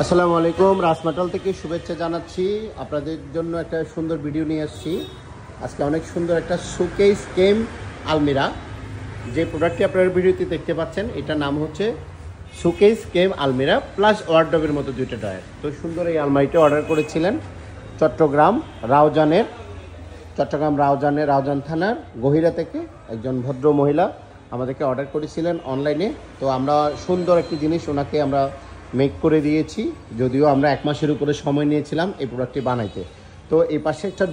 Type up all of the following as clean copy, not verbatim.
আসসালামু আলাইকুম, রাসমাটাল থেকে শুভেচ্ছা জানাচ্ছি। আপনাদের জন্য একটা সুন্দর ভিডিও নিয়ে আসছি। আজকে অনেক সুন্দর একটা শোকেস কেম আলমিরা, যে প্রোডাক্টটি আপনারা ভিডিওতে দেখতে পাচ্ছেন এটার নাম হচ্ছে শোকেস কেম আলমিরা প্লাস ওয়ার্ডরোবের মতো দুইটা ড্রয়ার। তো সুন্দর এই আলমারিটা অর্ডার করেছিলেন চট্টগ্রাম রাউজান থানার গহিরা থেকে একজন ভদ্র মহিলা আমাদেরকে অর্ডার করেছিলেন অনলাইনে। তো আমরা সুন্দর একটি জিনিস ওনাকে আমরা মেক করে দিয়েছি, যদিও আমরা 1 মাসের উপরে সময় নিয়েছিলাম এই প্রোডাক্টটি বানাইতে। তো এই পাশে একটা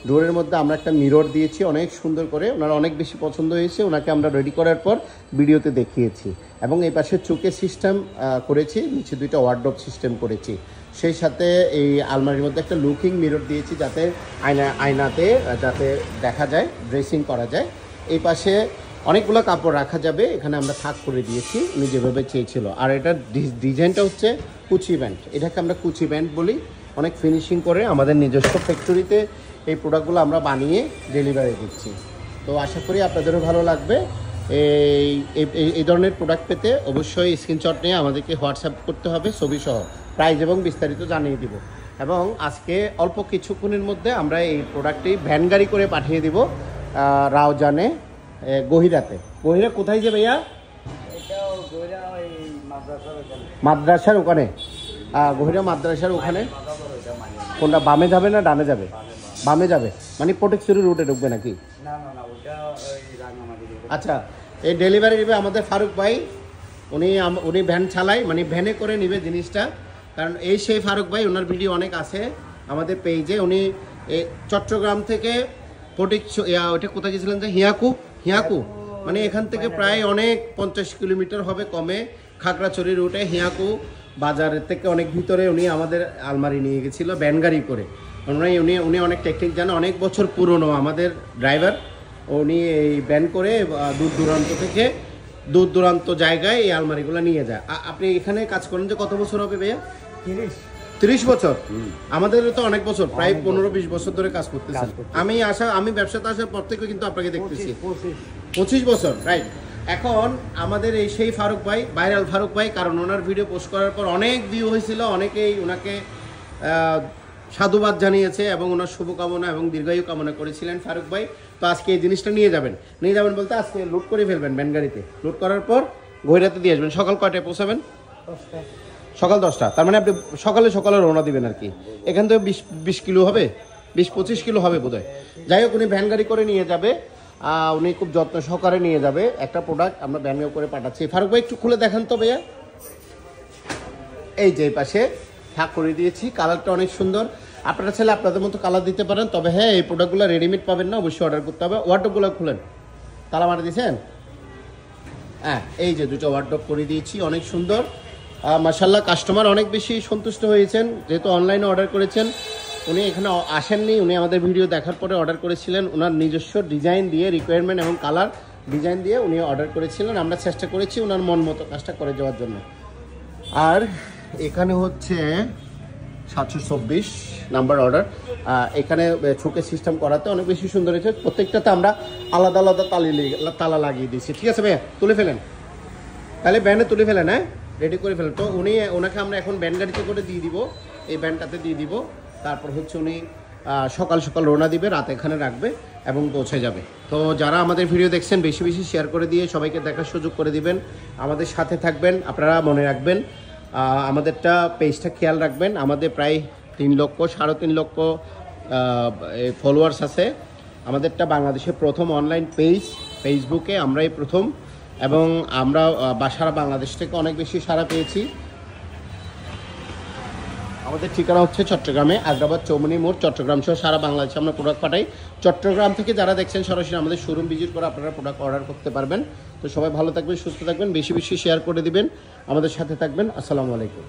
ডোরের মধ্যে আমরা একটা মিরর দিয়েছি অনেক সুন্দর করে, ওনার অনেক বেশি পছন্দ হয়েছে। ওনাকে আমরা রেডি করার পর ভিডিওতে দেখিয়েছি, এবং এই পাশে চোখে সিস্টেম করেছি, নিচে 2টা ওয়ার্ডরোব সিস্টেম করেছি। সেই সাথে এই আলমারির মধ্যে একটা লুকিং মিরর দিয়েছি, যাতে আয়নাতে যাতে দেখা যায়, ড্রেসিং করা যায়। এই পাশে অনেকগুলো কাপড় রাখা যাবে, এখানে আমরা থাক করে দিয়েছি উনি যেভাবে চেয়েছিল। আর এটার ডিজাইনটা হচ্ছে কুচি ব্যান্ড, এটাকে আমরা কুচি ব্যান্ড বলি। অনেক ফিনিশিং করে আমাদের নিজস্ব ফ্যাক্টরিতে এই প্রোডাক্টগুলো আমরা বানিয়ে ডেলিভারি দিচ্ছি। তো আশা করি আপনাদেরও ভালো লাগবে। এই ধরনের প্রোডাক্ট পেতে অবশ্যই স্ক্রিনশট নিয়ে আমাদেরকে হোয়াটসঅ্যাপ করতে হবে, ছবিসহ প্রাইস এবং বিস্তারিত জানিয়ে দিব। এবং আজকে অল্প কিছুক্ষণের মধ্যে আমরা এই প্রোডাক্টটি ভ্যান গাড়ি করে পাঠিয়ে দিব রাউজানে গহিরাতে। গহিরা কোথায় যে ভাইয়া? মাদ্রাসার ওখানে, গহিরা মাদ্রাসার ওখানে। কোনটা, বামে যাবে না ডানে যাবে? বামে যাবে, মানে প্রোটেকশরি রুটে ঢুকবে নাকি? আচ্ছা, এই ডেলিভারি নেবে আমাদের ফারুক ভাই। উনি ভ্যান চালায়, মানে ভ্যানে করে নেবে জিনিসটা। কারণ এই সেই ফারুক ভাই, ওনার ভিডিও অনেক আছে আমাদের পেজে। উনি চট্টগ্রাম থেকে ওটা কোথায় গেছিলেন যে হিয়াকু, মানে এখান থেকে প্রায় অনেক 50 কিলোমিটার হবে কমে, খাগড়াছড়ি রুটে হিয়াকু বাজারের থেকে অনেক ভিতরে উনি আমাদের আলমারি নিয়ে গেছিল ভ্যান গাড়ি করে। উনি অনেক টেকনিক জানে, অনেক বছর পুরনো আমাদের ড্রাইভার। উনি এই ভ্যান করে দূর দূরান্ত জায়গায় এই আলমারিগুলো নিয়ে যায়। আপনি এখানে কাজ করেন যে কত বছর হবে ভাইয়া? 30 বছর। আমাদের তো অনেক বছর, প্রায় 15-20 বছর ধরে কাজ করতেছি। আমি ব্যবসাতে আসার পর থেকে কিন্তু আপনাকে দেখতেছি 25 বছর, রাইট। এখন আমাদের এই সেই ফারুক ভাই, ভাইরাল ফারুক ভাই, কারণ ওনার ভিডিও পোস্ট করার পর অনেক ভিউ হয়েছিল, অনেকেই ওনাকে সাধুবাদ জানিয়েছে এবং ওনার শুভকামনা এবং দীর্ঘায়ু কামনা করেছিলেন ফারুক ভাই। তো আজকে এই জিনিসটা নিয়ে যাবেন বলতে আজকে লোড করে ফেলবেন ভ্যান গাড়িতে। লোড করার পর গহিরাতে দিয়ে আসবেন। সকাল কয়টায় পৌঁছাবেন? সকাল 10টা। তার মানে আপনি সকালে রওনা দিবেন আর কি। এখান থেকে 20 কিলো হবে, 20-25 কিলো হবে বোধহয়। যাই হোক, উনি ভ্যান গাড়ি করে নিয়ে যাবে, উনি খুব যত্ন সহকারে নিয়ে যাবে। একটা প্রোডাক্ট আমরা ভ্যান করে পাঠাচ্ছি। ফারুক ভাই একটু খুলে দেখান তো ভাইয়া। এই যে পাশে থাক করে দিয়েছি, কালারটা অনেক সুন্দর। আপনারা চাইলে আপনাদের মতো কালার দিতে পারেন, তবে হ্যাঁ এই প্রোডাক্টগুলো রেডিমেড পাবেন না, অবশ্যই অর্ডার করতে হবে। ওয়ার্ডরোবগুলো খুলেন, তালা মারা দিয়েছেন। হ্যাঁ, এই যে 2টা ওয়ার্ডরোব করে দিয়েছি, অনেক সুন্দর। মাশাআল্লাহ, কাস্টমার অনেক বেশি সন্তুষ্ট হয়েছেন, যেহেতু অনলাইনে অর্ডার করেছেন। উনি এখানে আসেননি, উনি আমাদের ভিডিও দেখার পরে অর্ডার করেছিলেন। ওনার নিজস্ব ডিজাইন দিয়ে, রিকোয়ারমেন্ট এবং কালার ডিজাইন দিয়ে উনি অর্ডার করেছিলেন। আমরা চেষ্টা করেছি ওনার মন মতো কাজটা করে যাওয়ার জন্য। আর এখানে হচ্ছে 724 নাম্বার অর্ডার। এখানে চোখে সিস্টেম করাতে অনেক বেশি সুন্দর হয়েছে। প্রত্যেকটাতে আমরা আলাদা আলাদা তালা লাগিয়ে দিয়েছি। ঠিক আছে ভাইয়া, তুলে ফেলেন, তাহলে ব্যান্ডে তুলে ফেলেন। হ্যাঁ, রেডি করে ফেলেন। তো ওনাকে আমরা এখন ব্যান্ড গাড়িতে করে দিয়ে দিব, এই ব্যান্ডটাতে দিয়ে দিব। তারপর হচ্ছে উনি সকাল রওনা দিবে, রাত এখানে রাখবে এবং পৌঁছে যাবে। তো যারা আমাদের ভিডিও দেখছেন বেশি বেশি শেয়ার করে দিয়ে সবাইকে দেখার সুযোগ করে দিবেন, আমাদের সাথে থাকবেন। আপনারা মনে রাখবেন, আমাদেরটা পেজটা খেয়াল রাখবেন। আমাদের প্রায় 3 লক্ষ 3.5 লক্ষ ফলোয়ার্স আছে। আমাদেরটা বাংলাদেশের প্রথম অনলাইন পেজ, ফেসবুকে আমরাই প্রথম, এবং আমরা সারা বাংলাদেশ থেকে অনেক বেশি সাড়া পেয়েছি। আমাদের ঠিকানা হচ্ছে চট্টগ্রামে আগ্রাবাদ চৌমনি মোড়, চট্টগ্রাম সহ সারা বাংলাদেশে আমরা প্রোডাক্ট পাঠাই। চট্টগ্রাম থেকে যারা দেখছেন সরাসরি আমাদের শোরুম ভিজিট করে আপনারা প্রোডাক্ট অর্ডার করতে পারবেন। তো সবাই ভালো থাকবেন, সুস্থ থাকবেন, বেশি বেশি শেয়ার করে দিবেন, আমাদের সাথে থাকবেন। আসসালামু আলাইকুম।